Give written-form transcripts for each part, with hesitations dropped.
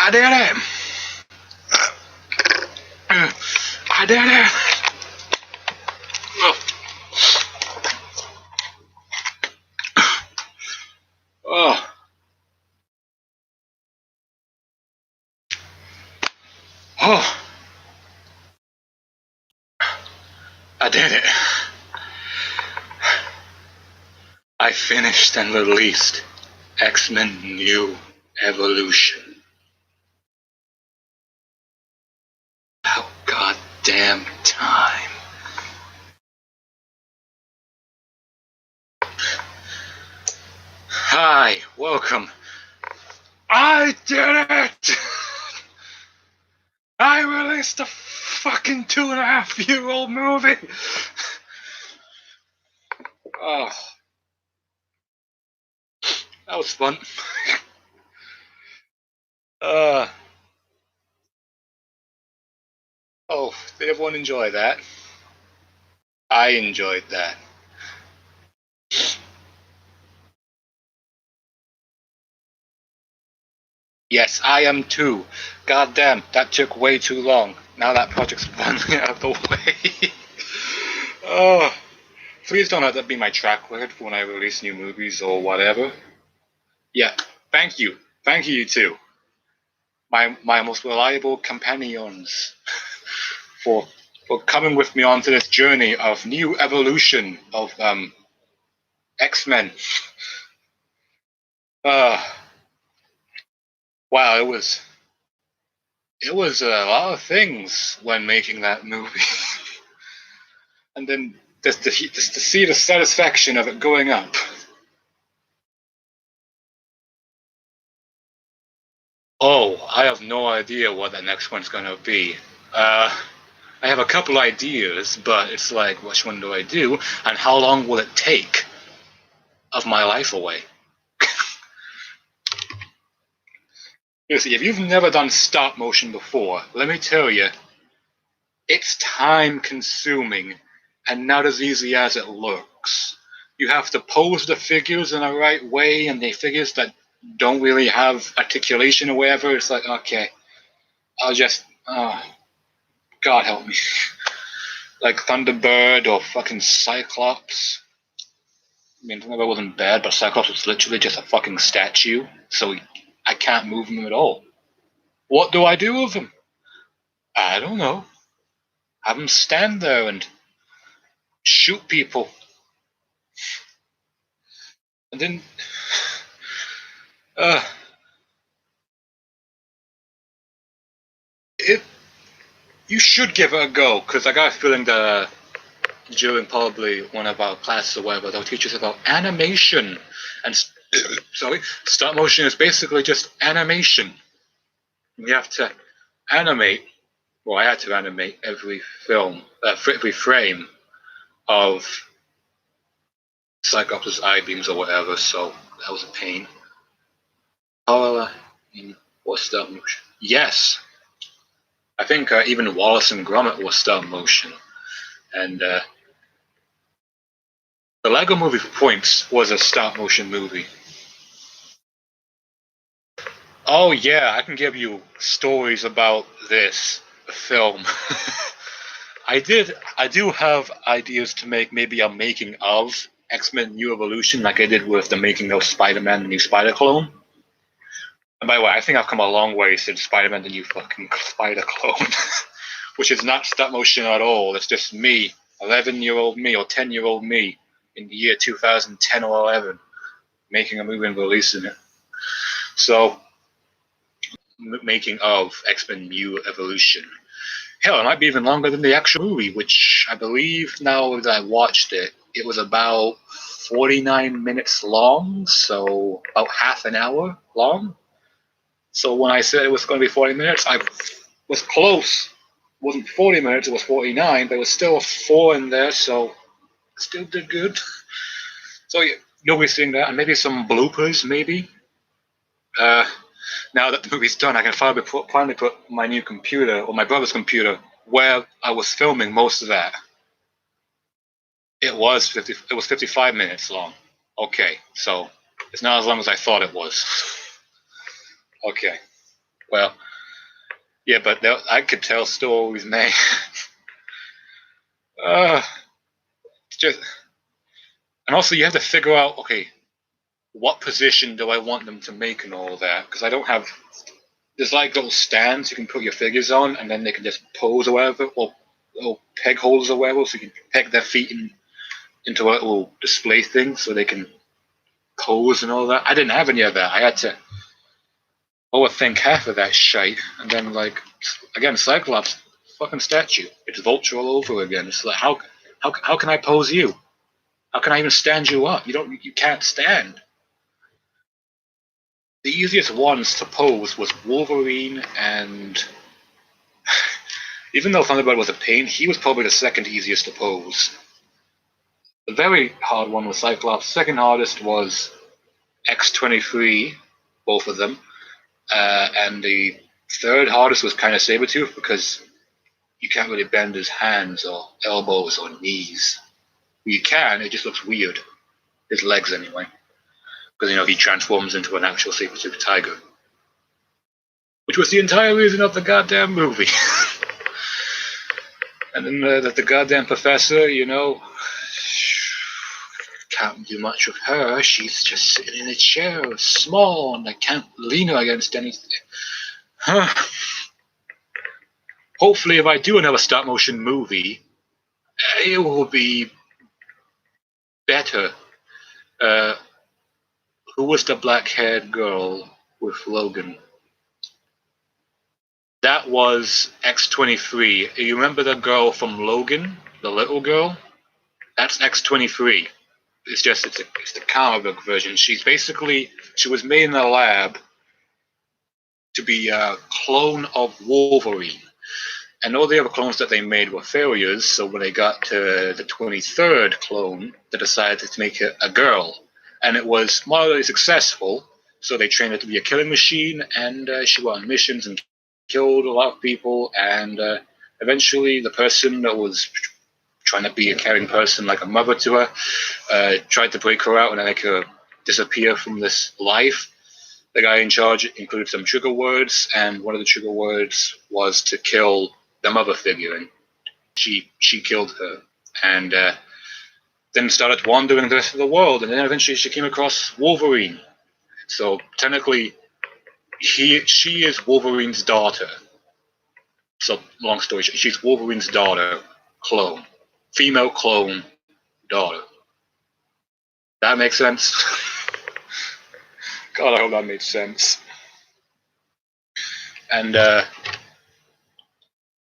I did it! I did it! Oh. Oh. I did it. I finished and released X-Men New Evolution. How goddamn time. Hi, welcome. I did it! I released a fucking 2.5-year-old movie! Oh. That was fun. Oh, did everyone enjoy that? I enjoyed that. Yes, I am too. God damn, that took way too long. Now that project's finally out of the way. Oh, please don't let that be my track record for when I release new movies or whatever. Yeah, thank you. Thank you too. My most reliable companions for coming with me onto this journey of new evolution of X-Men. Wow, it was a lot of things when making that movie. And then just to see the satisfaction of it going up. Oh, I have no idea what the next one's gonna be. I have a couple ideas, but it's like, which one do I do, and how long will it take of my life away? You see, if you've never done stop motion before, let me tell you, it's time consuming and not as easy as it looks. You have to pose the figures in the right way, and the figures that don't really have articulation or whatever, it's like, okay, I'll just, God help me. Like Thunderbird or fucking Cyclops. I mean, Thunderbird wasn't bad, but Cyclops was literally just a fucking statue, so I can't move him at all. What do I do with him? I don't know. Have him stand there and shoot people. And then, you should give it a go, because I got a feeling that during probably one of our classes or whatever, they'll teach us about animation. And, sorry, stop motion is basically just animation. You have to animate, well, I had to animate every every frame of Cyclops' eye beams or whatever, so that was a pain. However, what stop motion? Yes! I think even Wallace and Gromit was stop motion. And the Lego Movie for Points was a stop motion movie. Oh yeah, I can give you stories about this film. I do have ideas to make maybe a making of X-Men New Evolution, like I did with the making of Spider-Man the New Spider-Clone. And by the way, I think I've come a long way since Spider-Man the New fucking Spider-Clone, which is not stop motion at all. It's just me, 11-year-old me or 10-year-old me in the year 2010 or 11, making a movie and releasing it. So, making of X-Men New Evolution. Hell, it might be even longer than the actual movie, which I believe now that I watched it, it was about 49 minutes long, so about half an hour long. So when I said it was going to be 40 minutes, I was close. It wasn't 40 minutes, it was 49, but it was still a 4 in there, so still did good. So yeah, you'll be seeing that, and maybe some bloopers, maybe. Now that the movie's done, I can finally put my new computer, or my brother's computer, where I was filming most of that. It was 55 minutes long. Okay, so it's not as long as I thought it was. Okay. Well, yeah, but I could tell stories, man. It's just, and also you have to figure out, okay, what position do I want them to make and all that? Because I don't have. There's like little stands you can put your figures on, and then they can just pose or whatever, or little peg holders or whatever, so you can peg their feet into a little display thing, so they can pose and all that. I didn't have any of that. I had to overthink half of that shite, and then like again, Cyclops fucking statue. It's Vulture all over again. It's like how can I pose you? How can I even stand you up? You can't stand. The easiest ones to pose was Wolverine, and even though Thunderbird was a pain, he was probably the second easiest to pose. The very hard one was Cyclops. Second hardest was X-23, both of them. And the third hardest was kind of Sabretooth because you can't really bend his hands or elbows or knees. You can, it just looks weird. His legs, anyway. Because, he transforms into an actual Sabretooth tiger. Which was the entire reason of the goddamn movie. And then the goddamn professor, can't do much with her. She's just sitting in a chair, small, and I can't lean her against anything. Huh. Hopefully, if I do another stop-motion movie, it will be better. Who was the black-haired girl with Logan? That was X-23. You remember the girl from Logan? The little girl? That's X-23. It's the comic book version. She was made in a lab to be a clone of Wolverine. And all the other clones that they made were failures, so when they got to the 23rd clone, they decided to make it a girl. And it was moderately successful, so they trained her to be a killing machine, and she went on missions and killed a lot of people, and eventually the person that was trying to be a caring person, like a mother to her, tried to break her out and make her disappear from this life. The guy in charge included some trigger words, and one of the trigger words was to kill the mother figure, and she killed her, and then started wandering the rest of the world, and then eventually she came across Wolverine. So technically, she is Wolverine's daughter. So long story short, she's Wolverine's daughter, clone, female clone daughter. That makes sense. God, I hope that made sense. And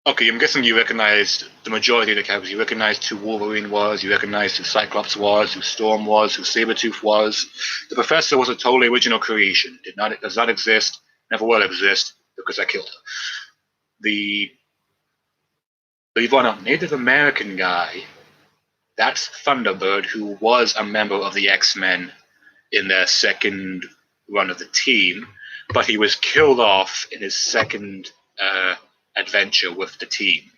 okay, I'm guessing you recognized the majority of the characters. You recognized who Wolverine was, you recognized who Cyclops was, who Storm was, who Sabretooth was. The Professor was a totally original creation. Does not exist, never will exist, because I killed her. The Native American guy, that's Thunderbird, who was a member of the X-Men in their second run of the team, but he was killed off in his second adventure with the team.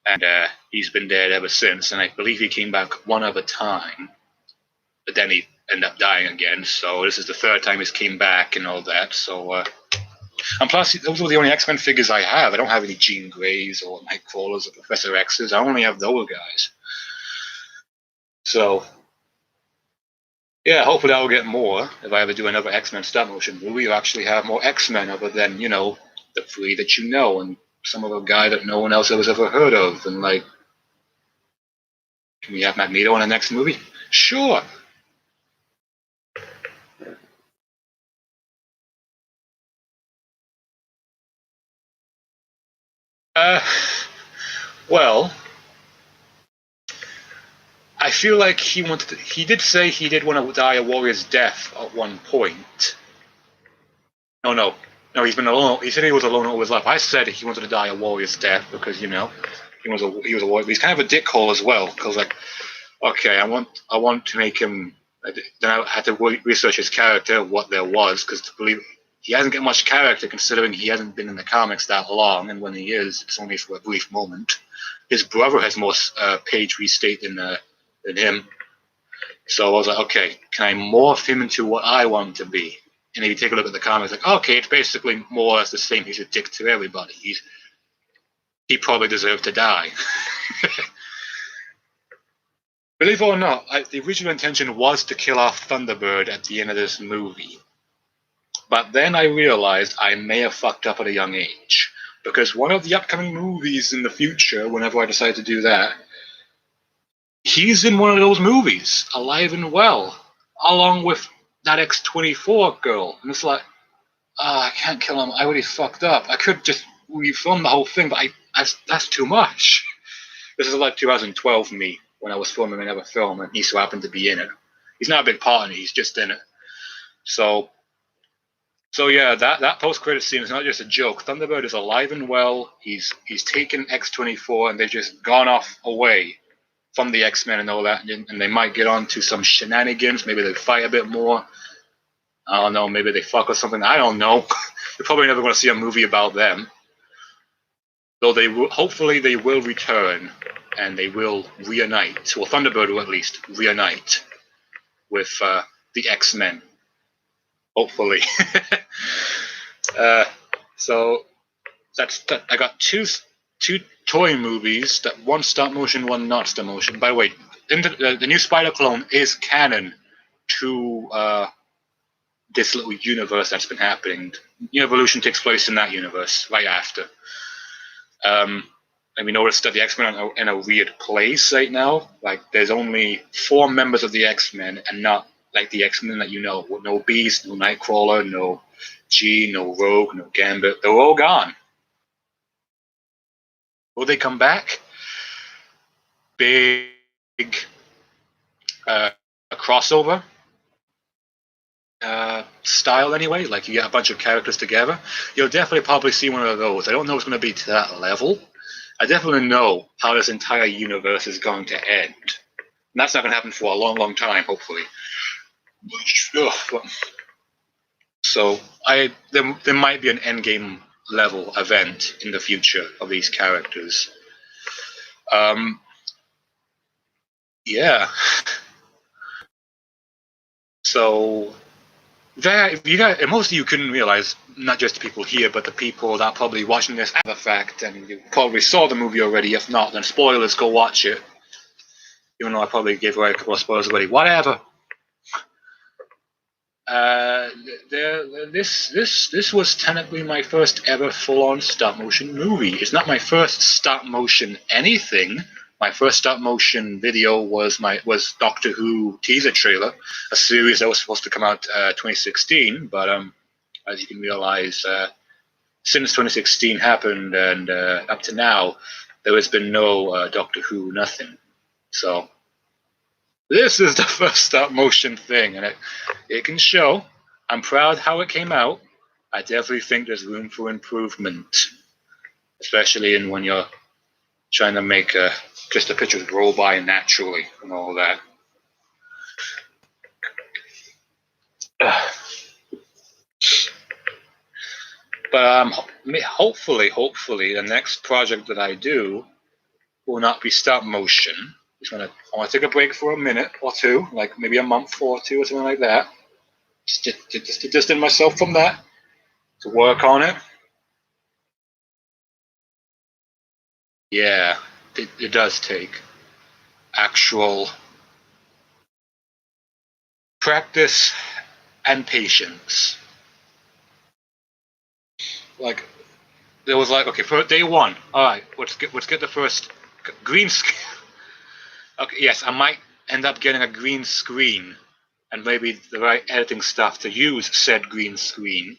And he's been dead ever since, and I believe he came back one other time, but then he ended up dying again, so this is the third time he's came back and all that, so... and plus, those are the only X-Men figures I have. I don't have any Jean Greys or Nightcrawlers or Professor X's. I only have those guys. So, yeah, hopefully I'll get more if I ever do another X-Men stop-motion movie. I'll actually have more X-Men other than, the three that you know, and some other guy that no one else has ever heard of. And, can we have Magneto in the next movie? Sure. Well, I feel like he did say he did want to die a warrior's death at one point. No, he's been alone. He said he was alone all his life. I said he wanted to die a warrior's death because, he was a warrior. But he's kind of a dickhole as well, because, okay, I want to make him. Then I had to research his character, what there was, because to believe he hasn't got much character considering he hasn't been in the comics that long, and when he is, it's only for a brief moment. His brother has more page restate than him. So I was like, okay, can I morph him into what I want him to be? and if you take a look at the comics, like, okay, it's basically more or less the same. He's a dick to everybody. He probably deserved to die. Believe it or not, the original intention was to kill off Thunderbird at the end of this movie. But then I realized I may have fucked up at a young age. Because one of the upcoming movies in the future, whenever I decide to do that, he's in one of those movies, alive and well, along with that X-24 girl. And it's like, I can't kill him. I already fucked up. I could just refilm the whole thing, but that's too much. This is like 2012 me, when I was filming another film, and he so happened to be in it. He's not a big part in it, he's just in it. So yeah, that post-credit scene is not just a joke. Thunderbird is alive and well. He's taken X-24, and they've just gone off away from the X-Men and all that, and they might get on to some shenanigans. Maybe they fight a bit more. I don't know. Maybe they fuck or something. I don't know. You're probably never going to see a movie about them. Though hopefully they will return, and they will reunite. Well, Thunderbird will at least reunite with the X-Men. Hopefully. So that's that. I got two toy movies, that one stop motion, one not stop motion. By the way, the new Spider-Clone is canon to this little universe that's been happening. Evolution takes place in that universe right after. And we noticed that the X-Men are in a weird place right now. Like, there's only 4 members of the X-Men, and not like the X-Men that you know. No Beast, no Nightcrawler, no Jean, no Rogue, no Gambit. They're all gone. Will they come back? Big crossover style anyway. Like, you get a bunch of characters together. You'll definitely probably see one of those. I don't know if it's going to be to that level. I definitely know how this entire universe is going to end. And that's not going to happen for a long, long time, hopefully. So there might be an endgame level event in the future of these characters. Yeah. So that you guys, and most of you couldn't realize, not just the people here, but the people that are probably watching this after the fact, and you probably saw the movie already. If not, then spoilers, go watch it. Even though I probably gave away a couple of spoilers already. Whatever. This was technically my first ever full-on stop-motion movie. It's not my first stop-motion anything. My first stop-motion video was Doctor Who teaser trailer, a series that was supposed to come out 2016. But as you can realize, since 2016 happened and up to now, there has been no Doctor Who, nothing. So this is the first stop-motion thing, and it can show. I'm proud how it came out. I definitely think there's room for improvement, especially when you're trying to make just the pictures roll by naturally and all that. But hopefully, the next project that I do will not be stop motion. I want to take a break for a minute or two, like maybe a month or two or something like that. Just to distance myself from that, to work on it. Yeah, it does take actual practice and patience. Like, there was like, okay, for day one, all right, let's get the first green screen. Okay, yes, I might end up getting a green screen and maybe the right editing stuff to use said green screen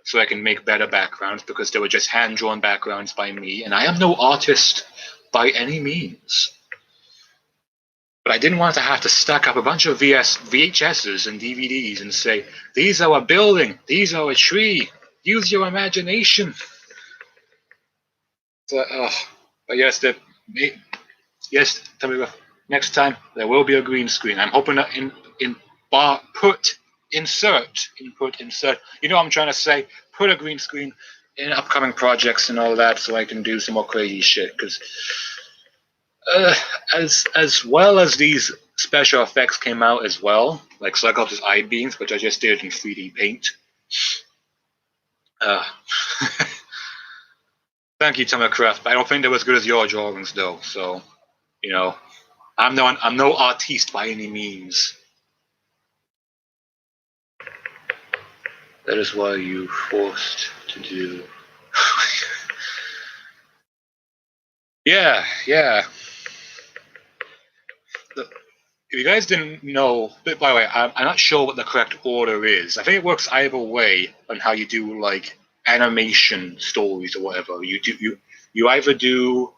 so I can make better backgrounds, because they were just hand-drawn backgrounds by me, and I am no artist by any means. But I didn't want to have to stack up a bunch of VHSs and DVDs and say, these are a building, these are a tree, use your imagination. So, but yes, next time there will be a green screen. I'm hoping that insert. You know what I'm trying to say? Put a green screen in upcoming projects and all that, so I can do some more crazy shit. Because as well as these special effects came out as well, like Cyclops' eye beams, which I just did in 3D Paint. Thank you, Timmercraft. I don't think they were as good as your drawings, though. So, you know, I'm no artiste by any means. That is why you forced to do. Yeah. If you guys didn't know, by the way, I'm not sure what the correct order is. I think it works either way on how you do like animation stories or whatever. You either do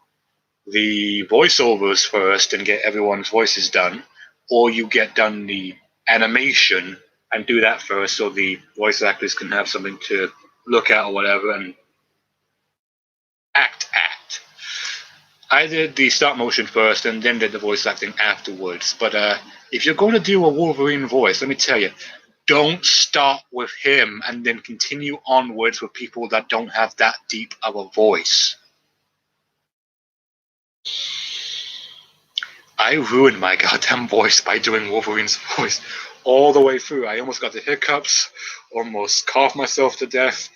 the voiceovers first and get everyone's voices done, or you get done the animation and do that first so the voice actors can have something to look at or whatever and act. I did the stop motion first and then did the voice acting afterwards. But if you're going to do a Wolverine voice, let me tell you, don't start with him and then continue onwards with people that don't have that deep of a voice. I ruined my goddamn voice by doing Wolverine's voice all the way through. I almost got the hiccups, almost coughed myself to death.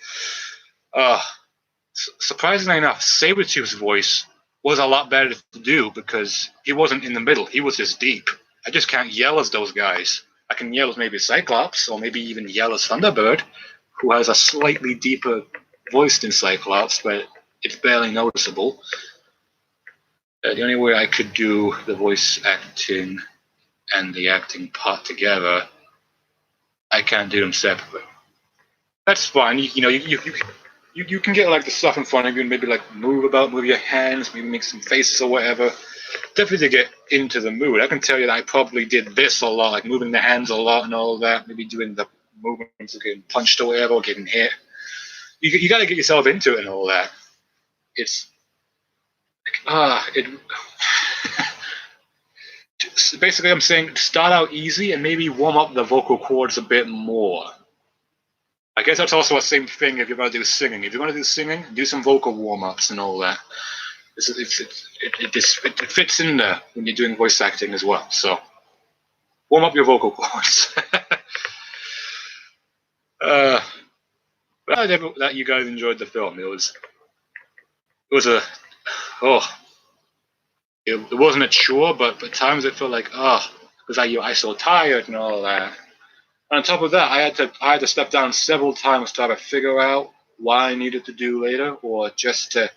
Surprisingly enough, Sabretooth's voice was a lot better to do because he wasn't in the middle. He was just deep. I just can't yell as those guys. I can yell as maybe Cyclops, or maybe even yell as Thunderbird, who has a slightly deeper voice than Cyclops, but it's barely noticeable. The only way I could do the voice acting and the acting part together, I can't do them separately. That's fine. You can get like the stuff in front of you and maybe like move your hands, maybe make some faces or whatever. Definitely to get into the mood. I can tell you that I probably did this a lot, like moving the hands a lot and all that, maybe doing the movements of getting punched or whatever, or getting hit. You got to get yourself into it and all that. Basically, I'm saying start out easy and maybe warm up the vocal cords a bit more. I guess that's also the same thing if you're going to do singing. If you're going to do singing, do some vocal warm-ups and all that. It fits in there when you're doing voice acting as well. So warm up your vocal cords. But I hope that you guys enjoyed the film. It wasn't a chore, but at times it felt like because I so tired and all that. And on top of that, I had to step down several times to try to figure out what I needed to do later, or just to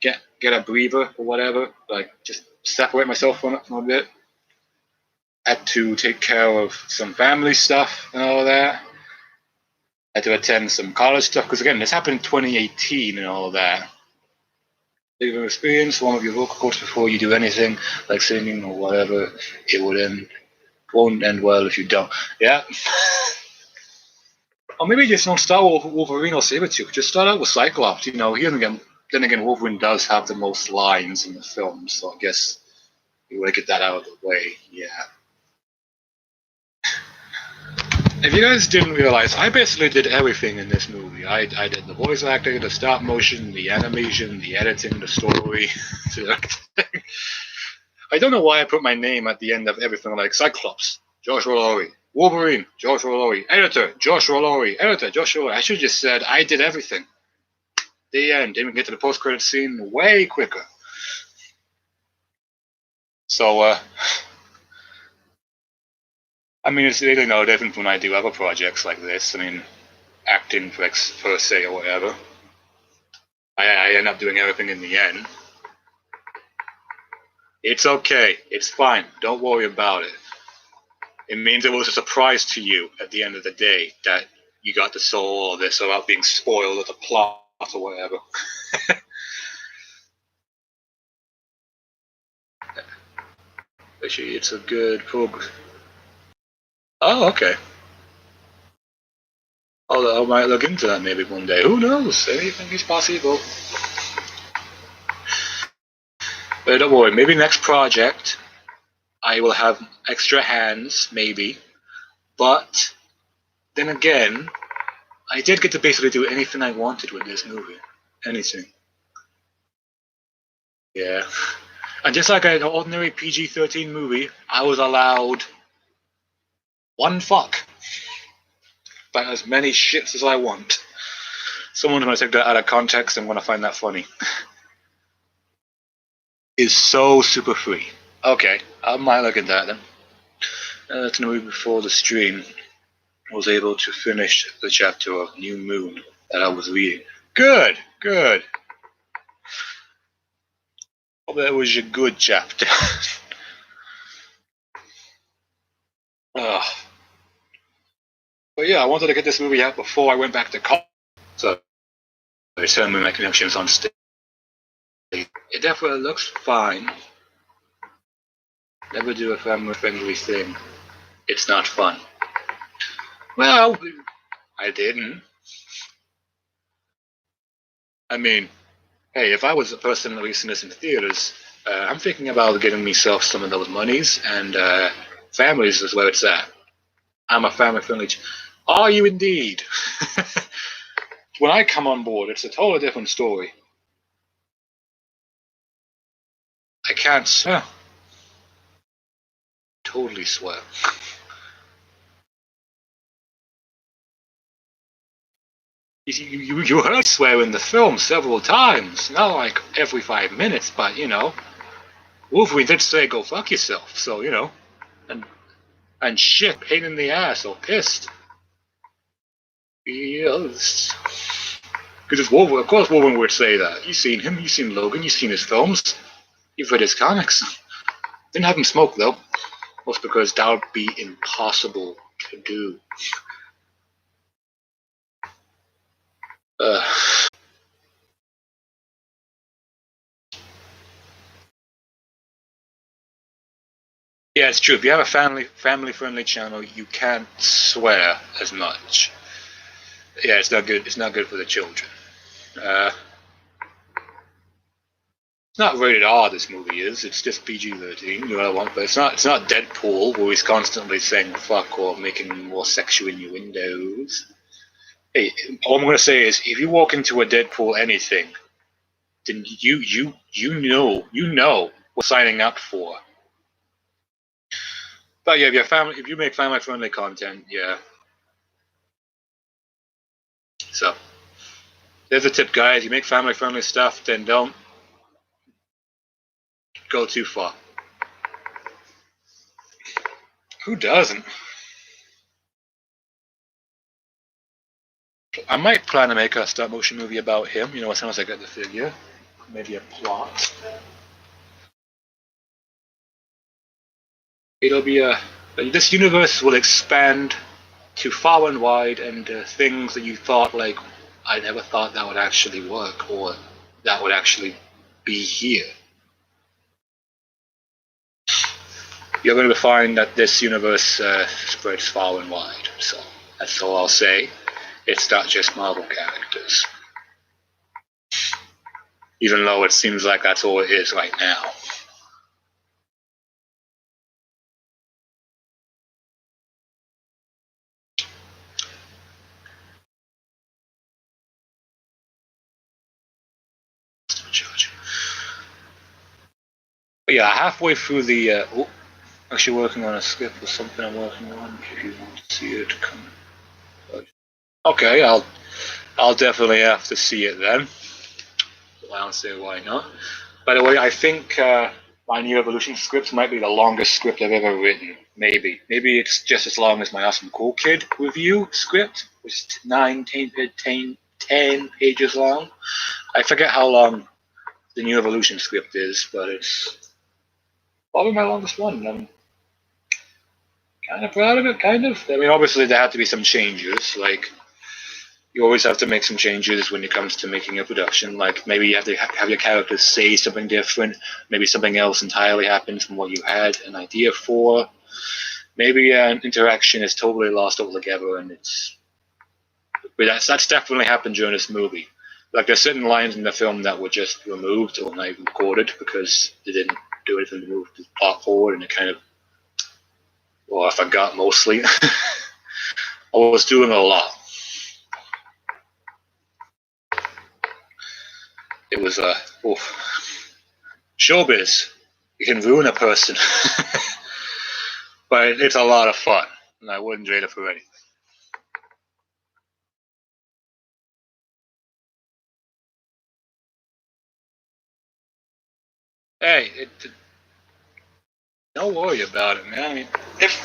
get a breather or whatever, like just separate myself from it for a bit. Had to take care of some family stuff and all that. Had to attend some college stuff because again, this happened in 2018 and all that. Take an experience, warm up your vocal cords before you do anything like singing or whatever. It won't end well if you don't. Yeah. Or maybe just don't start with Wolverine or Sabretooth. Just start out with Cyclops. He doesn't get. Then again, Wolverine does have the most lines in the film, so I guess you want to get that out of the way. Yeah. If you guys didn't realize, I basically did everything in this movie. I did the voice acting, the stop motion, the animation, the editing, the story. I don't know why I put my name at the end of everything, like Cyclops, Joshua Laurie, Wolverine, Joshua Laurie, editor, Joshua Laurie, editor, Joshua Laurie. I should have just said I did everything. The end. Then we get to the post-credit scene way quicker. So, I mean, it's really no different when I do other projects like this. I mean, acting per se or whatever. I end up doing everything in the end. It's okay. It's fine. Don't worry about it. It means it was a surprise to you at the end of the day that you got to saw all this without being spoiled with the plot or whatever. Actually, it's a good program. Oh, okay. I might look into that maybe one day. Who knows? Anything is possible. But don't worry, maybe next project I will have extra hands, maybe. But then again, I did get to basically do anything I wanted with this movie. Anything. Yeah. And just like an ordinary PG-13 movie, I was allowed one fuck. About as many shits as I want. Someone's going to take that out of context and going to find that funny. Is so super free. Okay, I might look at that then. That's the week before the stream. I was able to finish the chapter of New Moon that I was reading. Good, good. Hope that was a good chapter. But yeah, I wanted to get this movie out before I went back to college. So I turned my connections on stage. It definitely looks fine. Never do a family-friendly thing. It's not fun. Well, I didn't. I mean, hey, if I was a person releasing this in theaters, I'm thinking about getting myself some of those monies, and families is where it's at. I'm a family-friendly. Are you indeed? When I come on board, it's a totally different story. I can't swear. Totally swear. You heard me swear in the film several times. Not like every 5 minutes, but you know. Wolverine did say go fuck yourself, so you know. And shit, pain in the ass or pissed. Yes. Because it's Wolverine. Of course Wolverine would say that. You've seen him, you've seen Logan, you've seen his films. You've read his comics. Didn't have him smoke though. Most because that would be impossible to do. Yeah, it's true. If you have a family-friendly channel, you can't swear as much. Yeah, it's not good. It's not good for the children. It's not rated R. This movie is. It's just PG-13. You know what I want, but it's not. It's not Deadpool, where he's constantly saying "fuck" or making more sexual innuendos. Hey, all I'm gonna say is, if you walk into a Deadpool anything, then you know what signing up for. But yeah, if you make family-friendly content, yeah. So there's a tip, guys. You make family-friendly stuff, then don't go too far. Who doesn't? I might plan to make a stop-motion movie about him. You know, as soon as I get the figure, maybe a plot. It'll be this universe will expand to far and wide, and things that you thought like I never thought that would actually work or that would actually be here. You're going to find that this universe spreads far and wide. So that's all I'll say. It's not just Marvel characters, even though it seems like that's all it is right now. But yeah, halfway through the actually working on a script for something I'm working on. If you want to see it, come. Okay, I'll definitely have to see it then. I don't say why not. By the way, I think my New Evolution script might be the longest script I've ever written. Maybe it's just as long as my Awesome Cool Kid review script, which is 10 pages long. I forget how long the New Evolution script is, but it's probably my longest one. I'm kind of proud of it, kind of. I mean, obviously there had to be some changes. Like, you always have to make some changes when it comes to making a production. Like, maybe you have to have your characters say something different. Maybe something else entirely happens from what you had an idea for. Maybe an interaction is totally lost altogether, and it's. But that's definitely happened during this movie. Like, there's certain lines in the film that were just removed or not even recorded because they didn't do anything to move the plot forward, and it kind of. Well, I forgot mostly. I was doing a lot. It was showbiz. You can ruin a person, but it's a lot of fun. and I wouldn't trade it for anything. Hey, don't worry about it, man. I mean, if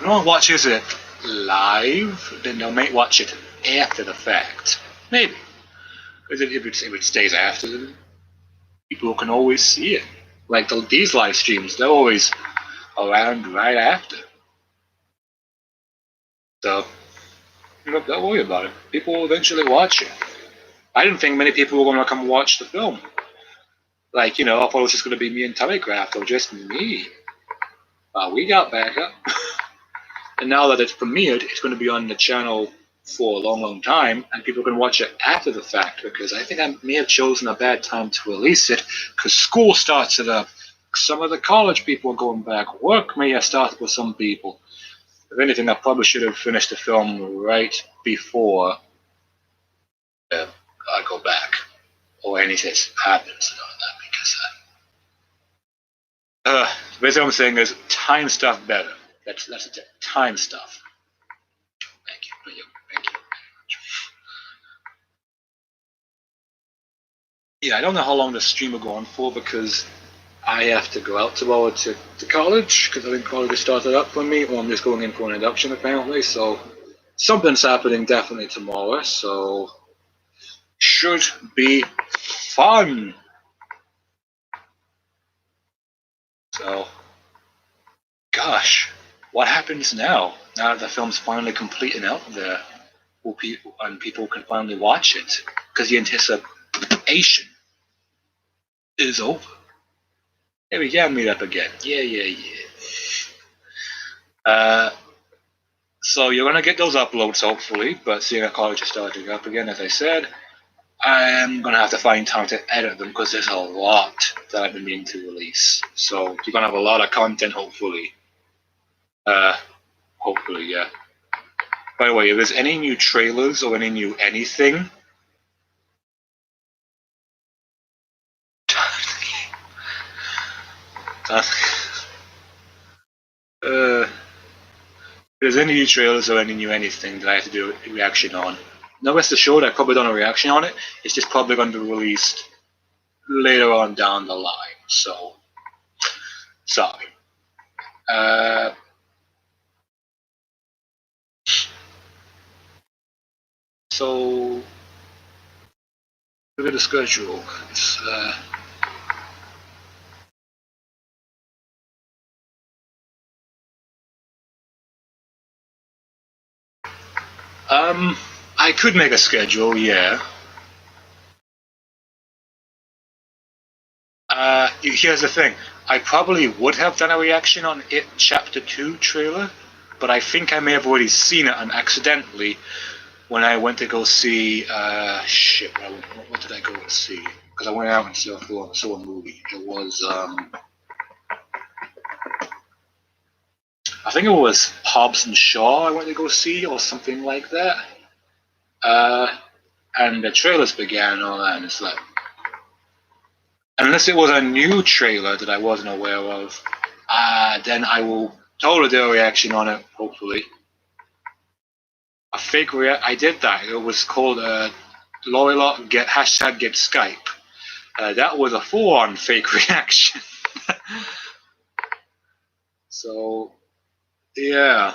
no one watches it live, then they might watch it after the fact. Maybe. Because if it stays after them, people can always see it. Like these live streams, they're always around right after. So, don't worry about it. People will eventually watch it. I didn't think many people were going to come watch the film. Like, I thought it was just going to be me and Telegraph, or just me. We got back up. And now that it's premiered, it's going to be on the channel for a long, long time, and people can watch it after the fact, because I think I may have chosen a bad time to release it, because school starts it up. Some of the college people are going back. Work may have started with some people. If anything, I probably should have finished the film right before I go back, or anything happens and all that, because basically what I'm saying is time stuff better. That's it. Time stuff. Thank you. Thank you very much. Yeah, I don't know how long the stream will go on for, because I have to go out tomorrow to college, because I think college has started up for me, or I'm just going in for an induction apparently, so something's happening definitely tomorrow, so should be fun. So, gosh, what happens now? Now that the film's finally complete and out there, people can finally watch it, because the anticipation is over. Hey, we can meet up again. Yeah. So you're gonna get those uploads hopefully, but seeing that college is starting up again, as I said, I'm gonna have to find time to edit them, because there's a lot that I've been meaning to release. So you're gonna have a lot of content hopefully. Hopefully, yeah. By the way, if there's any new trailers or any new anything, if there's any new trailers or any new anything that I have to do a reaction on, now rest assured I've probably done a reaction on it. It's just probably going to be released later on down the line. So, sorry. So, look at the schedule. It's I could make a schedule, yeah. Here's the thing. I probably would have done a reaction on It Chapter 2 trailer, but I think I may have already seen it accidentally when I went to go see, what did I go and see? Because I went out and saw a movie. It was, I think it was Hobbs and Shaw I went to go see, or something like that. And the trailers began and all that, and it's like, unless it was a new trailer that I wasn't aware of, then I will totally do a reaction on it, hopefully. A fake I did that. It was called Lorilot get Skype. That was a full-on fake reaction. So, yeah.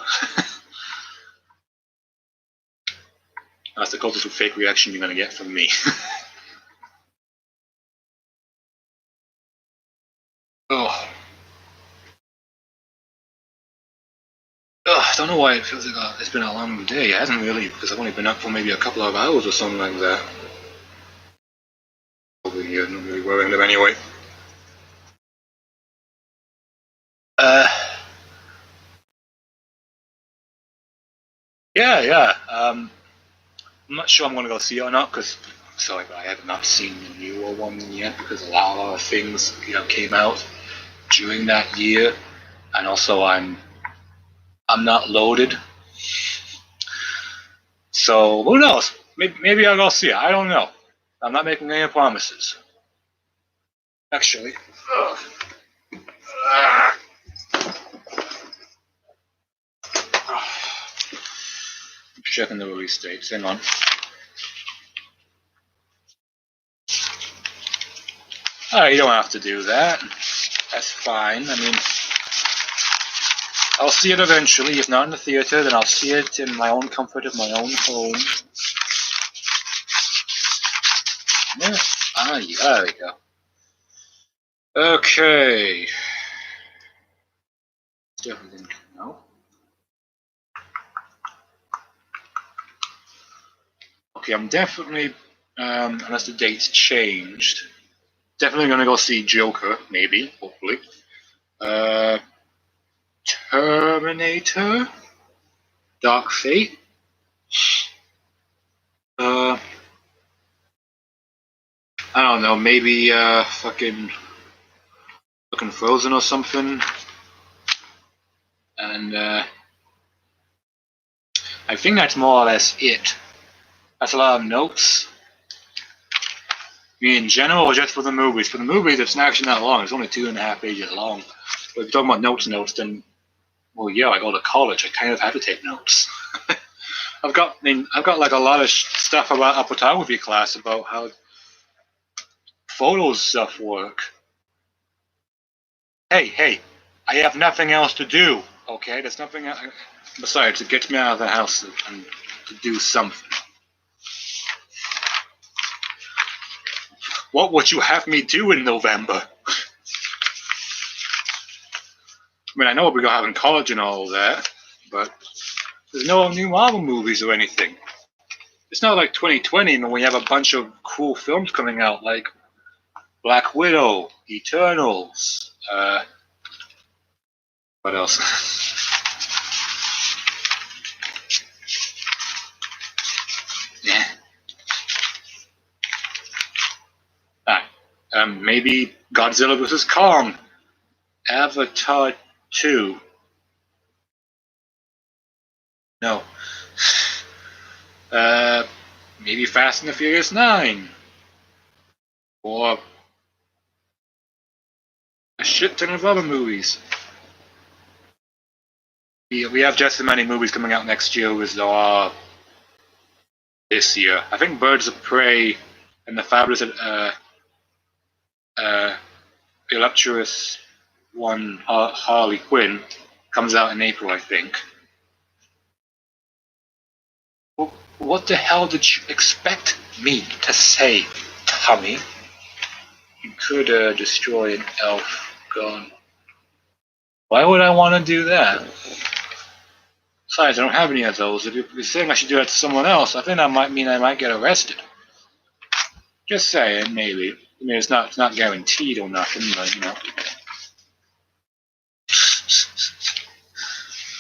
That's the closest to fake reaction you're going to get from me. Oh. I don't know why it feels like it's been a long day. It hasn't really, because I've only been up for maybe a couple of hours or something like that. Probably here, not really wearing them anyway. Yeah. I'm not sure I'm going to go see it or not, because sorry, but I have not seen the newer one yet, because a lot of things came out during that year, and also I'm not loaded. So who knows? Maybe I'll go see it. I don't know. I'm not making any promises. Actually. checking the release dates. Hang on. Oh, you don't have to do that. That's fine. I mean, I'll see it eventually. If not in the theater, then I'll see it in my own comfort of my own home. Yeah. Ah, yeah, there we go. Okay. Definitely didn't know. Okay, I'm definitely, unless the date's changed, definitely gonna go see Joker, maybe, hopefully. Terminator? Dark Fate? I don't know, maybe, fucking Frozen or something. And, I think that's more or less it. That's a lot of notes. I mean, in general, or just for the movies? For the movies, it's actually not long. It's only 2.5 pages long. But if you're talking about notes, then, well, yeah, I go to college. I kind of have to take notes. I've got like a lot of stuff about a photography class about how photos stuff work. Hey, I have nothing else to do. Okay, there's nothing else. Besides, it gets me out of the house and to do something. What would you have me do in November? I mean, I know we're going to have in college and all that, but there's no new Marvel movies or anything. It's not like 2020 when we have a bunch of cool films coming out, like Black Widow, Eternals, what else? Yeah. Maybe Godzilla vs. Kong, Avatar 2. No. Maybe Fast and the Furious 9. Or a shit ton of other movies. We have just as many movies coming out next year as there are this year. I think Birds of Prey and the Fabulous Voluptuous one, Harley Quinn, comes out in April, I think. What the hell did you expect me to say, Tommy? You could destroy an elf gun. Why would I want to do that? Besides, I don't have any of those. If you're saying I should do that to someone else, I think that might mean I might get arrested. Just saying, maybe. I mean, it's not guaranteed or nothing, but you know.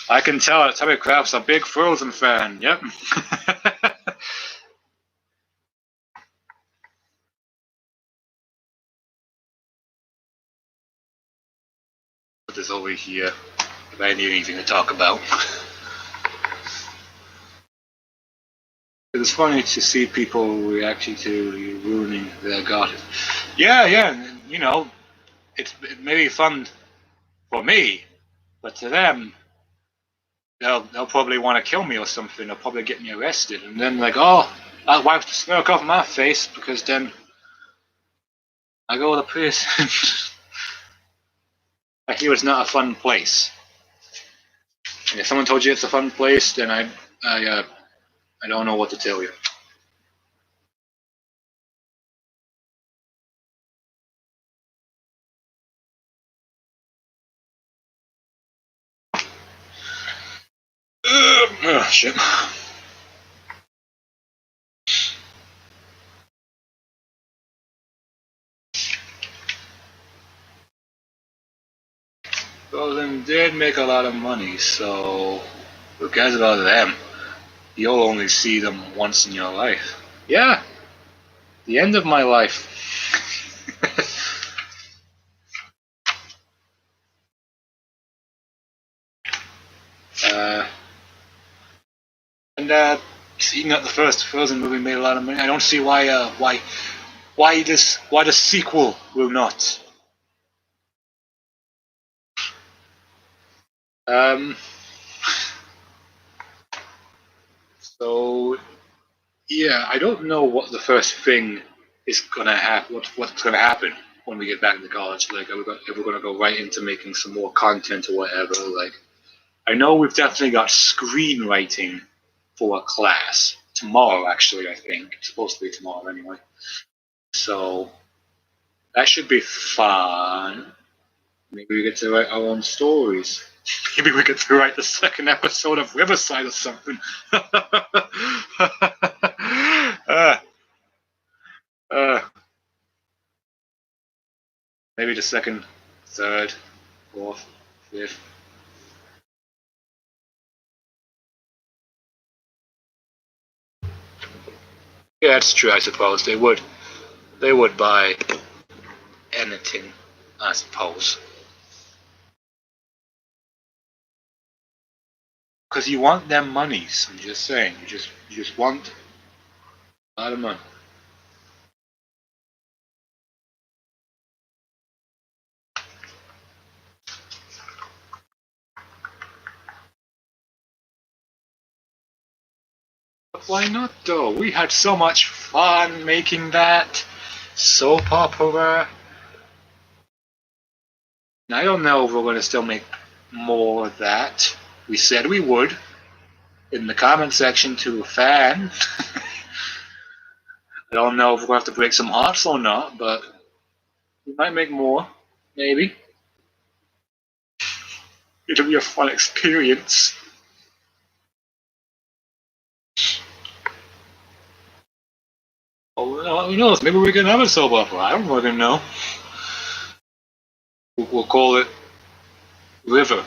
I can tell that Tommy Craft's a big Frozen fan. Yep. Put this over here if I need anything to talk about. It's funny to see people reacting to you ruining their garden. Yeah, you know, it may be fun for me, but to them, they'll probably want to kill me or something. They'll probably get me arrested, and then like, oh, I'll wipe the smoke off my face because then I go to prison. I hear it's not a fun place. And if someone told you it's a fun place, then I don't know what to tell you. Oh, shit. Frozen did make a lot of money, so who cares about them? You'll only see them once in your life. Yeah, the end of my life. And seeing that the first Frozen movie made a lot of money, I don't see why the sequel will not. So yeah, I don't know what the first thing is gonna happen. What's gonna happen when we get back to college? Like, if we're gonna go right into making some more content or whatever? Like, I know we've definitely got screenwriting for a class tomorrow. Actually, I think it's supposed to be tomorrow anyway. So that should be fun. Maybe we get to write our own stories. Maybe we get to write the second episode of Riverside or something. uh, uh, maybe the second, third, fourth, fifth. Yeah, that's true. I suppose they would. They would buy anything. I suppose. Because you want them monies. I'm just saying. You just want a lot of money. But why not though? We had so much fun making that. Soap opera. I don't know if we're going to still make more of that. We said we would in the comment section to a fan. I don't know if we're going to have to break some hearts or not, but we might make more. Maybe. It'll be a fun experience. Oh, who knows? Maybe we can have a soap opera. I don't fucking know. We'll call it River.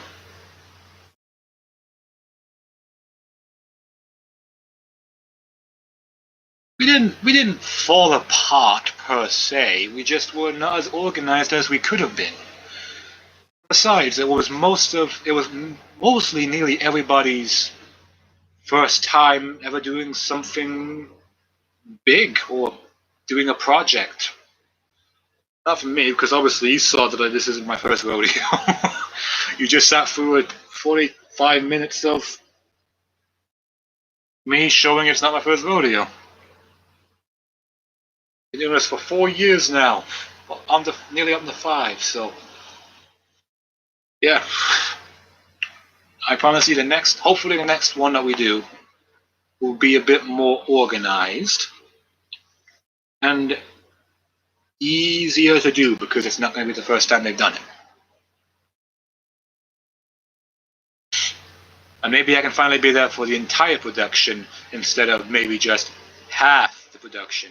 We didn't fall apart per se. We just were not as organized as we could have been. Besides, it was mostly nearly everybody's first time ever doing something big or doing a project. Not for me, because obviously you saw that this isn't my first rodeo. You just sat through 45 minutes of me showing it's not my first rodeo. Been doing this for 4 years now. I'm nearly up to 5, so yeah. I promise you hopefully the next one that we do will be a bit more organized and easier to do because it's not going to be the first time they've done it. And maybe I can finally be there for the entire production instead of maybe just half the production.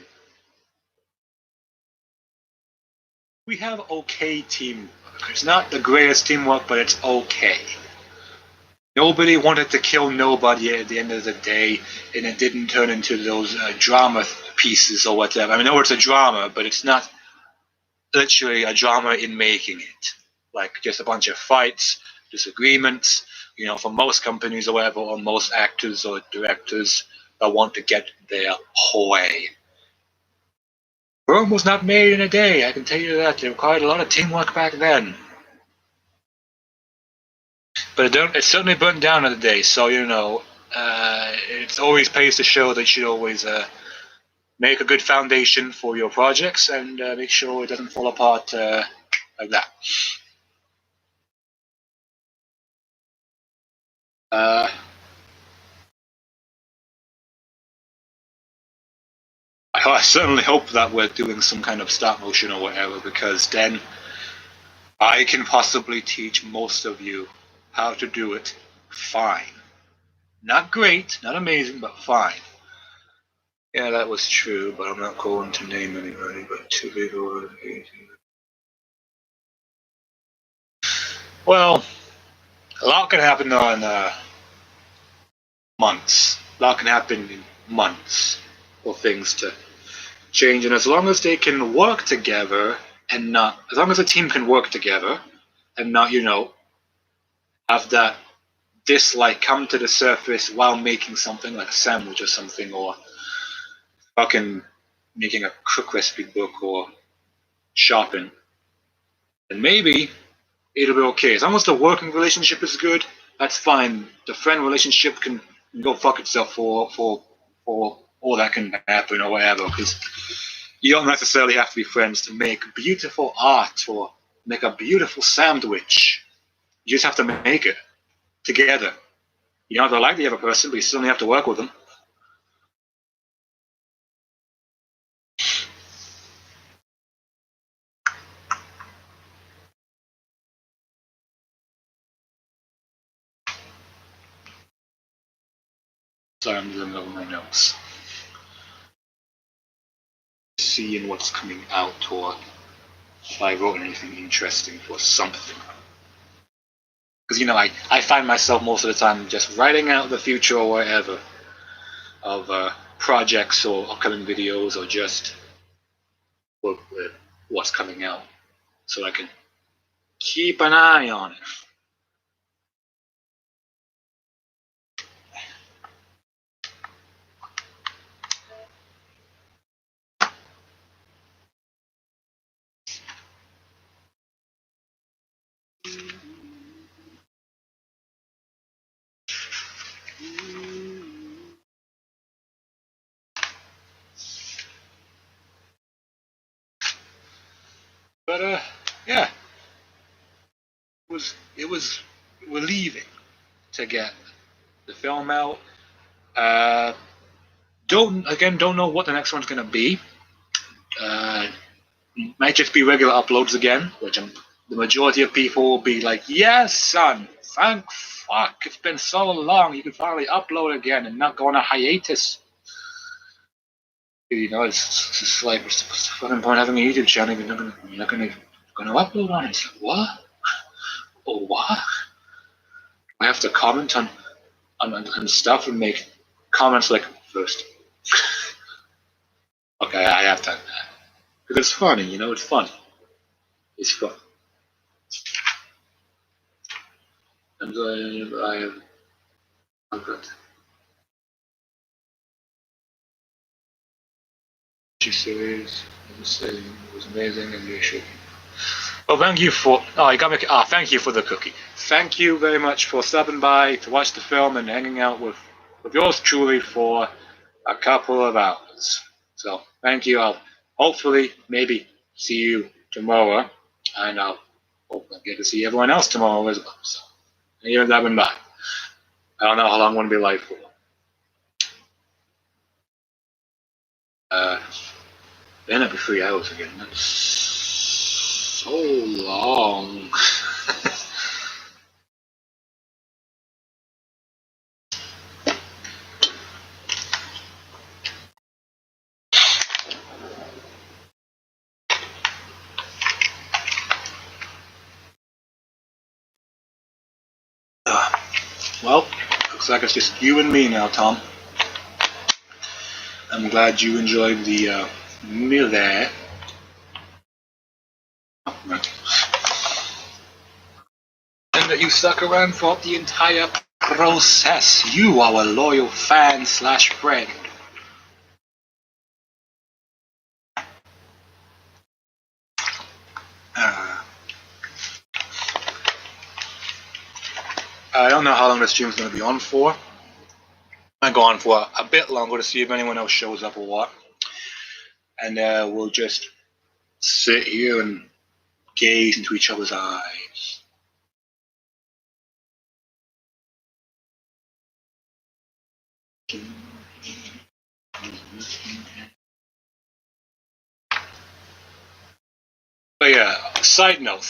We have okay teamwork. It's not the greatest teamwork, but it's okay. Nobody wanted to kill nobody at the end of the day, and it didn't turn into those drama pieces or whatever. I know it's a drama, but it's not literally a drama in making it. Like just a bunch of fights, disagreements, for most companies or whatever, or most actors or directors that want to get their way. Rome was not made in a day, I can tell you that. It required a lot of teamwork back then. But it certainly burnt down in the day, so, it always pays to show that you should always make a good foundation for your projects and make sure it doesn't fall apart like that. I certainly hope that we're doing some kind of stop motion or whatever, because then I can possibly teach most of you how to do it fine. Not great, not amazing, but fine. Yeah, that was true, but I'm not going to name anybody, but 2 people. Well, a lot can happen on months. A lot can happen in months for things to change, and as long as they can work together and not, as long as a team can work together and not, have that dislike come to the surface while making something like a sandwich or something, or fucking making a cook recipe book or shopping, then maybe it'll be okay. As long as the working relationship is good, that's fine. The friend relationship can go fuck itself for all that can happen or whatever. Because you don't necessarily have to be friends to make beautiful art or make a beautiful sandwich. You just have to make it together. You don't have to like the other person, but you still have to work with them. Sorry, I'm looking over my notes. Seeing what's coming out or if I wrote anything interesting for something. Because, you know, I find myself most of the time just writing out the future or whatever of projects or upcoming videos or just work with what's coming out so I can keep an eye on it. But yeah, it was relieving to get the film out. Don't know what the next one's gonna be. Might just be regular uploads again, which the majority of people will be like, "Yes, son, thank fuck, it's been so long. You can finally upload again and not go on a hiatus." You know, it's just like, what's the fucking point having a YouTube channel if you're not gonna upload on it? It's like, what? Oh, what? I have to comment on stuff and make comments like first. Okay, I have done that because it's funny. You know, it's funny. It's fun. And I've got. Series it was amazing and reassuring. Well, thank you for. Oh, you got me. Thank you for the cookie. Thank you very much for stopping by to watch the film and hanging out with yours truly for a couple of hours. So thank you. I'll hopefully maybe see you tomorrow, and I'll hopefully get to see everyone else tomorrow as well. So thank you for stopping by. I don't know how long I'm going to be live for. Then it'll be 3 hours again. That's so long. Well, looks like it's just you and me now, Tom. I'm glad you enjoyed the meal there. And that you stuck around for the entire process. You are a loyal fan / friend. I don't know how long this stream's going to be on for. I might go on for a bit longer to see if anyone else shows up or what. And we'll just sit here and gaze into each other's eyes. But yeah, side note,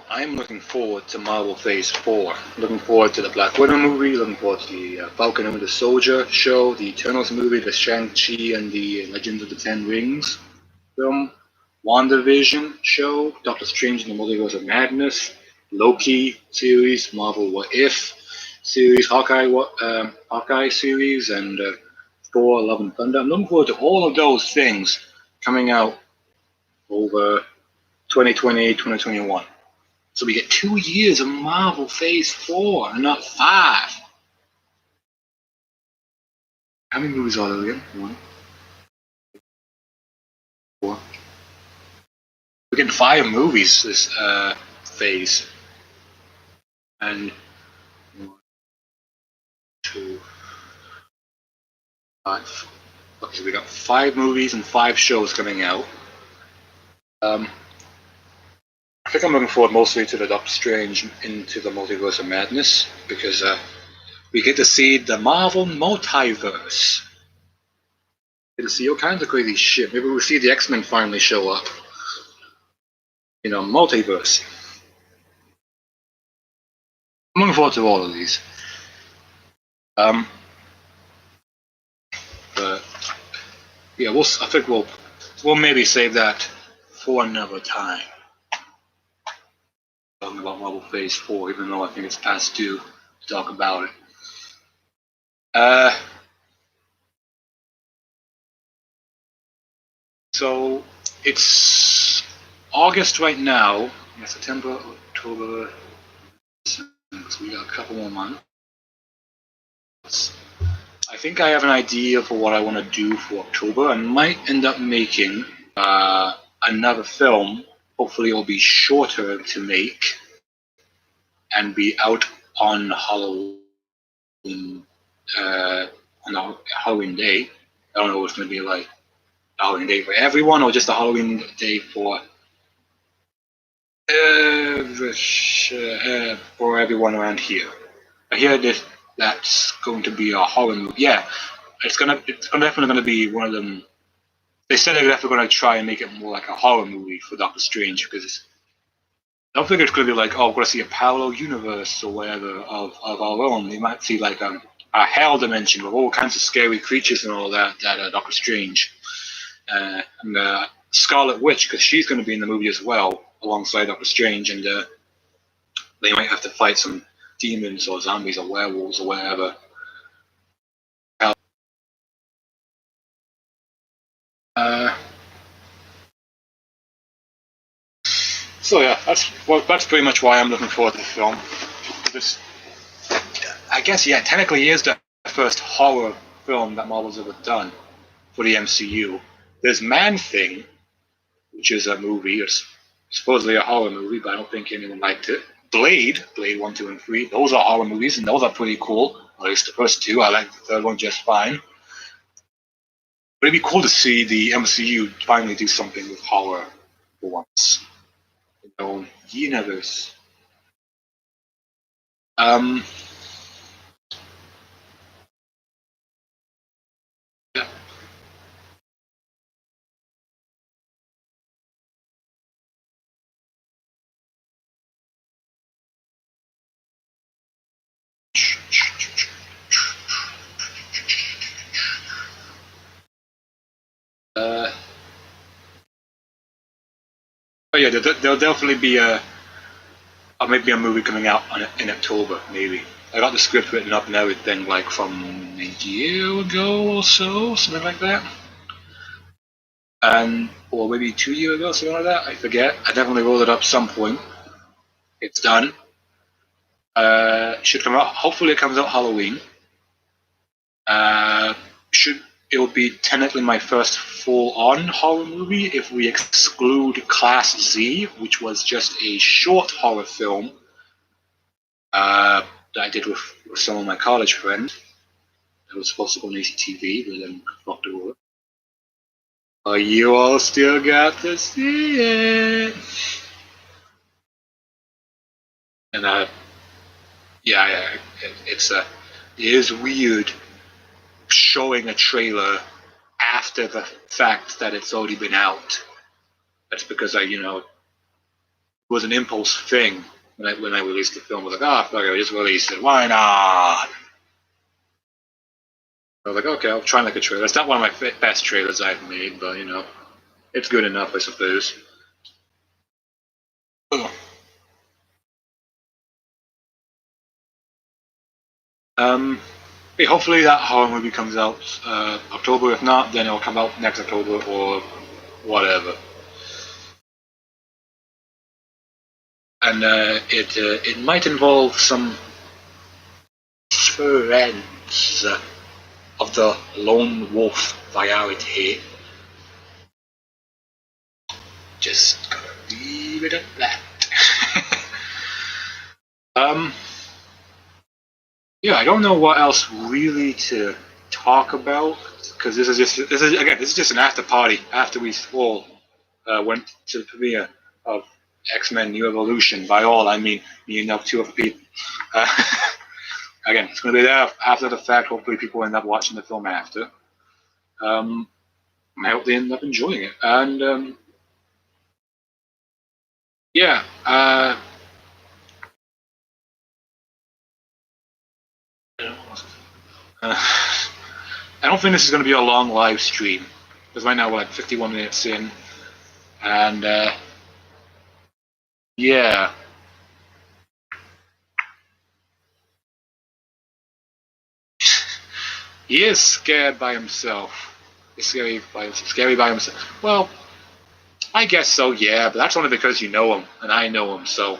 I'm looking forward to Marvel Phase 4. Looking forward to the Black Widow movie, looking forward to the Falcon and the Soldier show, the Eternals movie, the Shang-Chi and the Legends of the Ten Rings film, WandaVision show, Doctor Strange in the Multiverse of Madness, Loki series, Marvel What If series, Hawkeye series, and Thor Love and Thunder. I'm looking forward to all of those things coming out over 2020, 2021. So we get 2 years of Marvel Phase 4 and not 5. How many movies are there again? 1, 4. We're getting 5 movies this phase. And 1, 2, Okay, so we got 5 movies and 5 shows coming out. I think I'm looking forward mostly to the Doctor Strange Into the Multiverse of Madness because we get to see the Marvel multiverse. We get to see all kinds of crazy shit. Maybe we'll see the X-Men finally show up. You know, multiverse. I'm looking forward to all of these. But yeah, I think we'll maybe save that for another time. Talking about Marvel Phase 4, even though I think it's past due to talk about it. So it's August right now. Yeah, September, October. So we got a couple more months. I think I have an idea for what I want to do for October. I might end up making another film. Hopefully, it'll be shorter to make and be out on Halloween on Halloween Day. I don't know what it's going to be like. A Halloween Day for everyone, or just a Halloween Day for everyone around here. I hear that's going to be a horror movie. Yeah, it's definitely gonna be one of them. They said they're definitely gonna try and make it more like a horror movie for Doctor Strange because I don't think it's gonna be like, oh, we're gonna see a parallel universe or whatever of our own. You might see like a hell dimension with all kinds of scary creatures and all that Doctor Strange and Scarlet Witch, because she's going to be in the movie as well alongside Doctor Strange, and they might have to fight some demons or zombies or werewolves or whatever. So yeah, that's pretty much why I'm looking forward to the film. This, I guess, yeah, technically is the first horror film that Marvel's ever done for the MCU. There's Man-Thing, which is a movie. It's supposedly a horror movie, but I don't think anyone liked it. Blade 1, 2, and 3, those are horror movies, and those are pretty cool. At least the first 2. I like the third one just fine. But it'd be cool to see the MCU finally do something with horror for once. You know, universe. Yeah. Oh yeah, there'll definitely be maybe a movie coming out in October, maybe. I got the script written up and everything, like from a year ago or so, something like that. Or maybe 2 years ago, something like that. I forget. I definitely rolled it up some point. It's done. Should come out. Hopefully, it comes out Halloween. Should it will be technically my first full-on horror movie if we exclude Class Z, which was just a short horror film that I did with some of my college friends. It was supposed to go on ACTV, but then fucked it over. Oh, you all still got to see it. And yeah, it is weird showing a trailer after the fact that it's already been out. That's because it was an impulse thing when I released the film. I was like, fuck it, I just released it. Why not? I was like, okay, I'll try and make a trailer. It's not one of my best trailers I've made, but it's good enough, I suppose. Hopefully that horror movie comes out October. If not, then it'll come out next October or whatever. And it might involve some friends of the lone wolf variety. Just gonna leave it at that. Yeah, I don't know what else really to talk about. because this is just an after party after we all went to the premiere of X-Men: New Evolution. By all, I mean me and two other people. Again, it's going to be there after the fact. Hopefully, people end up watching the film after. I hope they end up enjoying it. And yeah, I don't think this is going to be a long live stream because right now we're like 51 minutes in, and yeah. He is scared by himself. He's scary by himself. Well, I guess so, yeah, but that's only because you know him, and I know him, so.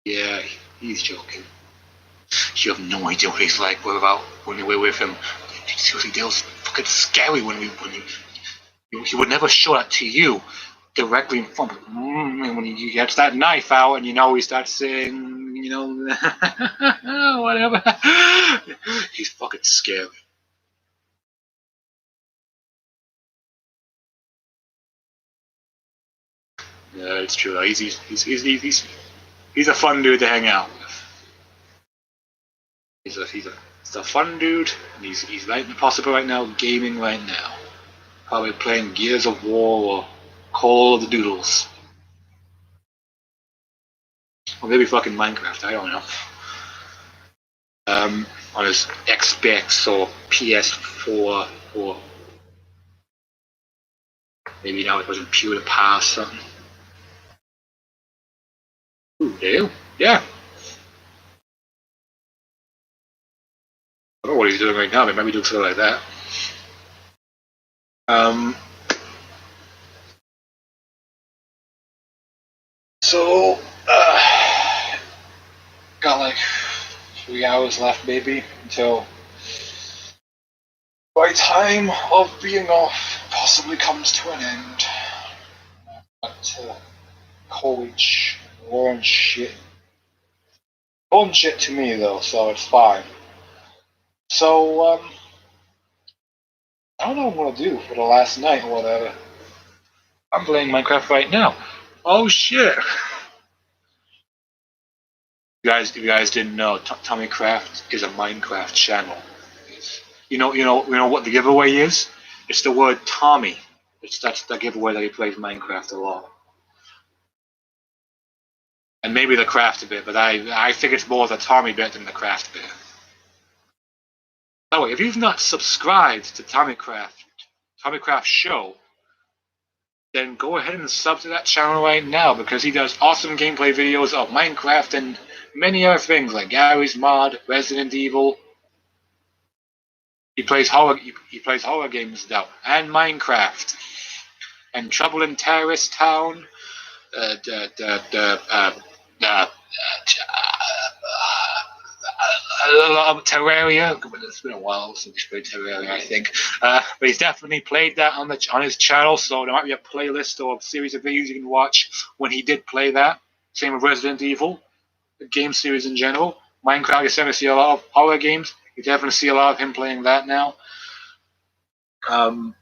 Yeah, he's joking. You have no idea what he's like without when you're with him. Seriously, Dale's fucking scary when he would never show that to you directly in front of him. And when he gets that knife out and he starts saying, whatever. He's fucking scary. Yeah, it's true. He's a fun dude to hang out with. He's a fun dude, and he's right possible right now, gaming right now. Probably playing Gears of War or Call of the Doodles. Or maybe fucking Minecraft, I don't know. On his Xbox or PS4 or maybe now it wasn't PewDiePie or something. Ooh, Dale? Yeah. I don't know what he's doing right now, but maybe do something like that. So, got like 3 hours left, maybe, until my time of being off possibly comes to an end. But college, boring shit. Boring shit to me though, so it's fine. So, I don't know what I'm gonna do for the last night or whatever. I'm playing Minecraft right now. Oh shit! If you guys didn't know, TommyCraft is a Minecraft channel. You know what the giveaway is? It's the word Tommy. That's the giveaway that he plays Minecraft a lot. And maybe the craft a bit, but I think it's more the Tommy bit than the craft bit. By the way, if you've not subscribed to TommyCraft Show, then go ahead and sub to that channel right now because he does awesome gameplay videos of Minecraft and many other things like Garry's Mod, Resident Evil. He plays horror games now, and Minecraft, and Trouble in Terrorist Town, Terraria. It's been a while since we played Terraria, I think. But he's definitely played that on his channel, so there might be a playlist or a series of videos you can watch when he did play that. Same with Resident Evil, the game series in general. Minecraft, you certainly see a lot of horror games. You definitely see a lot of him playing that now. And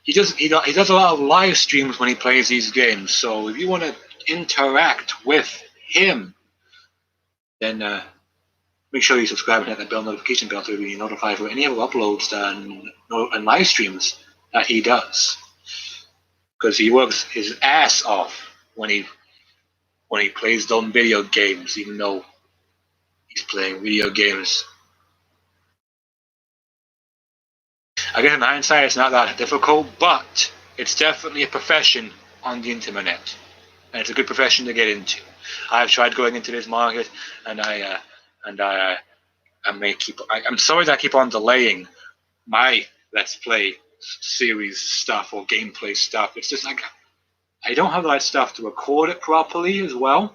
he does a lot of live streams when he plays these games. So if you want to interact with him, then make sure you subscribe and hit that bell notification bell to be notified for any of the uploads and live streams that he does. Because he works his ass off when he plays those video games, even though he's playing video games. Again, in hindsight, it's not that difficult, but it's definitely a profession on the internet, and it's a good profession to get into. I've tried going into this market, and I'm sorry that I keep on delaying my Let's Play series stuff or gameplay stuff. It's just like I don't have the right stuff to record it properly as well.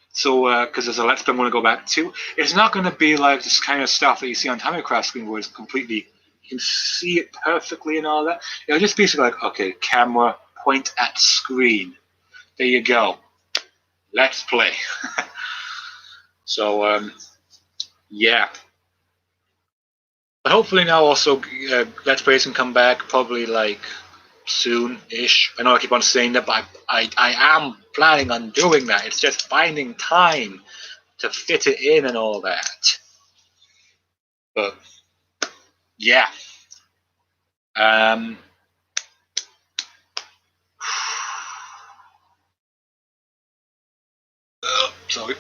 So, because there's a Let's Play I'm going to go back to, it's not going to be like this kind of stuff that you see on TommyCraft screen where it's completely, you can see it perfectly and all that. It'll just basically like, okay, camera, point at screen. There you go. Let's play. So, yeah. But hopefully now also Let's Plays can come back probably like soon-ish. I know I keep on saying that, but I am planning on doing that. It's just finding time to fit it in and all that. But yeah. Um, sorry.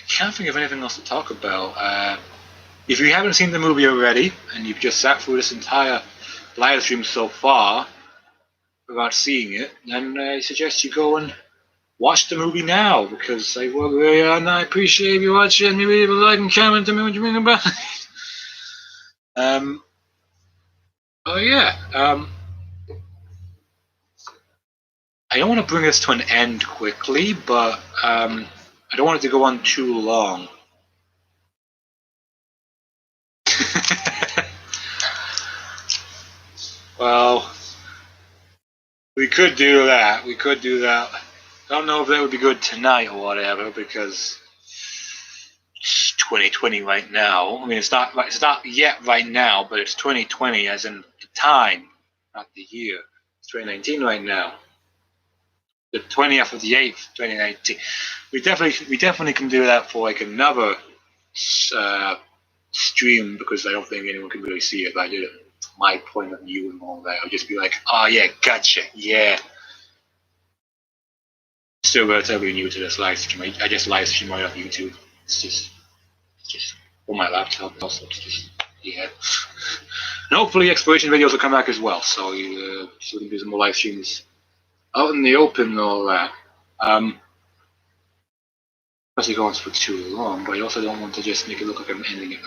Can't think of anything else to talk about. If you haven't seen the movie already and you've just sat through this entire live stream so far without seeing it, then I suggest you go and watch the movie now because I work very hard and I appreciate you watching. Maybe leave a like and comment to me what you think about it. Oh yeah. I don't want to bring this to an end quickly, but I don't want it to go on too long. Well, we could do that. We could do that. I don't know if that would be good tonight or whatever because it's 2020 right now. I mean, it's not yet right now, but it's 2020 as in the time, not the year. It's 2019 right now. The 20th of the 8th, 2019. We definitely can do that for like another stream because I don't think anyone can really see it. But I did it my point of view and all that. I'll just be like, oh yeah, gotcha, yeah. Still relatively new to this live stream. I just live stream right off YouTube. It's just on my laptop. Also, it's just yeah. And hopefully, exploration videos will come back as well. So we can do some more live streams out in the open and all that. Especially going for too long, but I also don't want to just make it look like I'm ending it.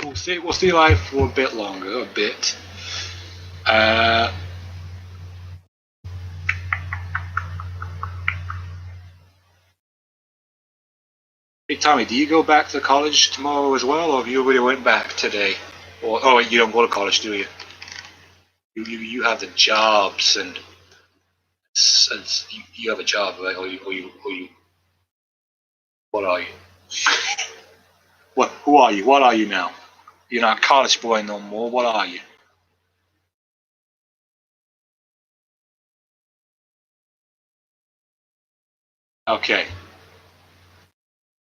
We'll stay live for a bit longer, a bit. Hey Tommy, do you go back to college tomorrow as well, or have you already went back today? Or oh, you don't go to college, do you? You have the jobs and you have a job, right? Or you what are you? What? Who are you? What are you now? You're not a college boy no more. What are you? Okay.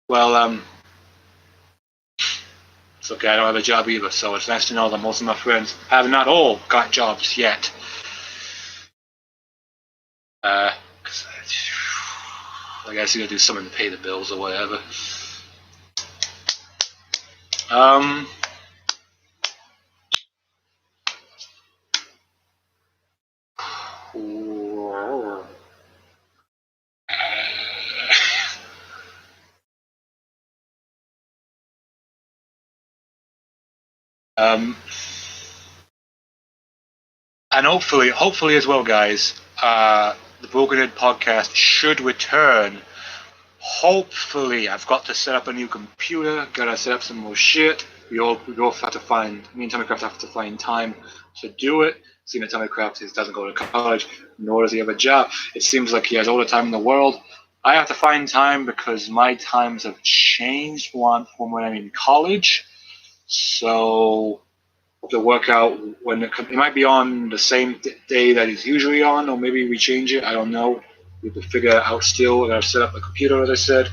Well, it's okay. I don't have a job either, so it's nice to know that most of my friends have not all got jobs yet. Cause I guess you gotta do something to pay the bills or whatever. And hopefully as well, guys, the Broken Head podcast should return. Hopefully, I've got to set up a new computer, gotta set up some more shit. We both have to find, me and Tommycraft have to find time to do it. Seeing that Tommycraft doesn't go to college, nor does he have a job. It seems like he has all the time in the world. I have to find time because my times have changed from when I'm in college. So to work out when it might be on the same day that it's usually on, or maybe we change it. I don't know. We have to figure it out still. I gotta set up a computer, as I said.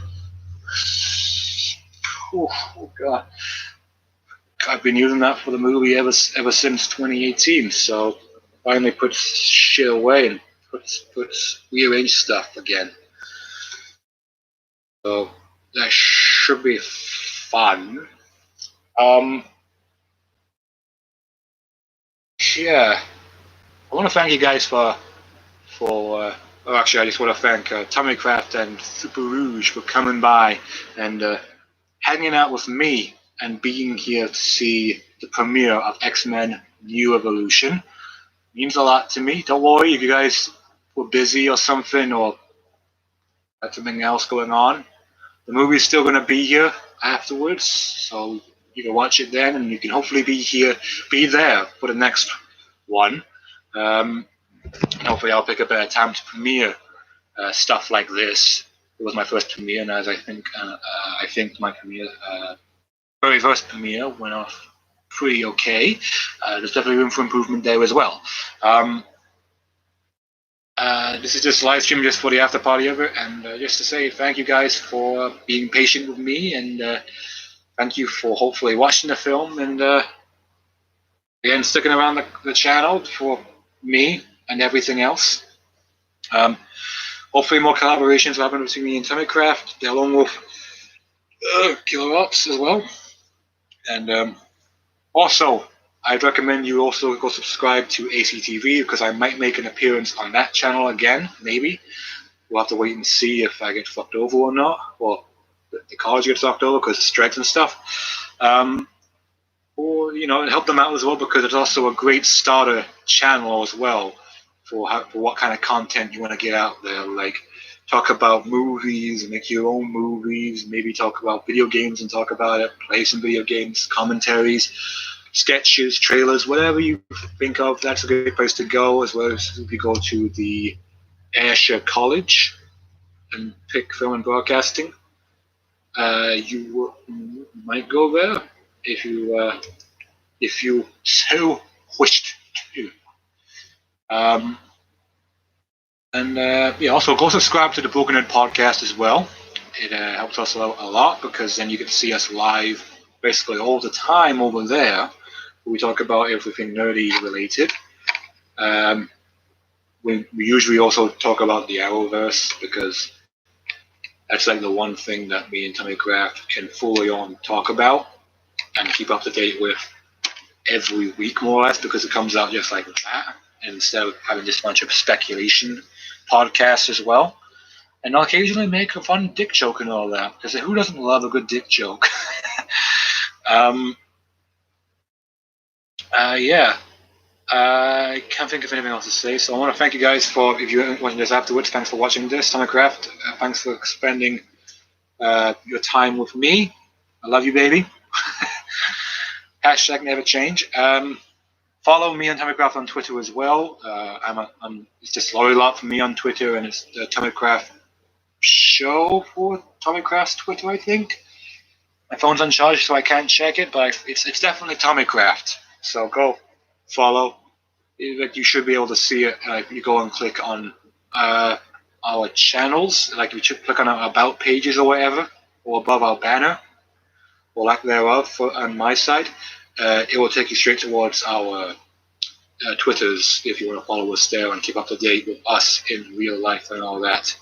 Oh god, I've been using that for the movie ever since 2018. So finally put shit away and put rearrange stuff again. So that should be fun. Yeah, I want to thank you guys for actually, I just want to thank Tommycraft and Super Rouge for coming by and hanging out with me and being here to see the premiere of X-Men New Evolution. It means a lot to me. Don't worry if you guys were busy or something or had something else going on. The movie's still going to be here afterwards, so you can watch it then, and you can hopefully be there for the next one. Hopefully I'll pick a better time to premiere stuff like this. It was my first premiere, and as I think my very first premiere went off pretty okay. There's definitely room for improvement there as well. This is just a live stream just for the after party of it, and just to say thank you guys for being patient with me, and thank you for hopefully watching the film, and again sticking around the channel for me and everything else. Hopefully more collaborations will happen between me and Tommycraft, along with Killer Ops as well. And also, I'd recommend you also go subscribe to ACTV, because I might make an appearance on that channel again, maybe. We'll have to wait and see if I get fucked over or not, or the college gets fucked over because of strikes and stuff. Or, help them out as well, because it's also a great starter channel as well for what kind of content you want to get out there. Like, talk about movies, make your own movies, maybe talk about video games and talk about it, play some video games, commentaries, sketches, trailers, whatever you think of. That's a great place to go, as well as if you go to the Ayrshire College and pick film and broadcasting. You might go there if you so wished to. Also go subscribe to the Broken Nerd podcast as well. It helps us out a lot, because then you can see us live basically all the time over there. We talk about everything nerdy related. We usually also talk about the Arrowverse, because that's like the one thing that me and Tommycraft can fully on talk about and keep up to date with every week, more or less, because it comes out just like that, instead of having just a bunch of speculation podcasts as well. And I'll occasionally make a fun dick joke and all that, because who doesn't love a good dick joke? Yeah. I can't think of anything else to say, so I want to thank you guys for, if you're watching this afterwards, thanks for watching this. Tommycraft, thanks for spending your time with me. I love you, baby. Hashtag never change. Follow me on Tommycraft on Twitter as well. It's just Lorry Lot for me on Twitter, and it's the Tommycraft show for Tommycraft's Twitter, I think. My phone's uncharged, so I can't check it, but it's definitely Tommycraft. So go follow. You should be able to see it. You go and click on our channels, like you should click on our about pages or whatever, or above our banner, or lack thereof on my side. It will take you straight towards our Twitters if you want to follow us there and keep up to date with us in real life and all that.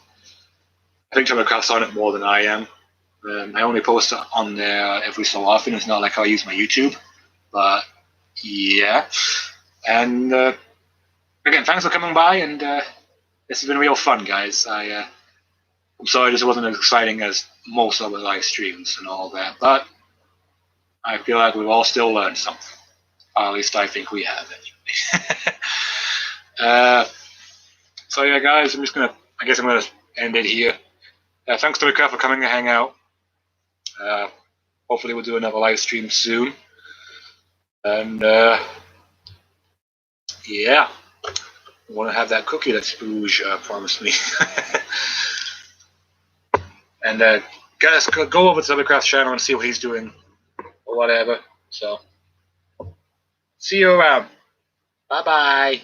I think Tommycraft's on it more than I am. I only post it on there every so often. It's not like I use my YouTube, but yeah. And again, thanks for coming by, and this has been real fun, guys. I'm sorry this wasn't as exciting as most other live streams and all that, but I feel like we've all still learned something. Or at least I think we have, anyway. So yeah, guys, I'm gonna end it here. Thanks to Tommycraft for coming to hang out. Hopefully we'll do another live stream soon. And yeah, I want to have that cookie that Spooge promised me. And guys, go over to Tommycraft's channel and see what he's doing, or whatever. So, see you around. Bye bye.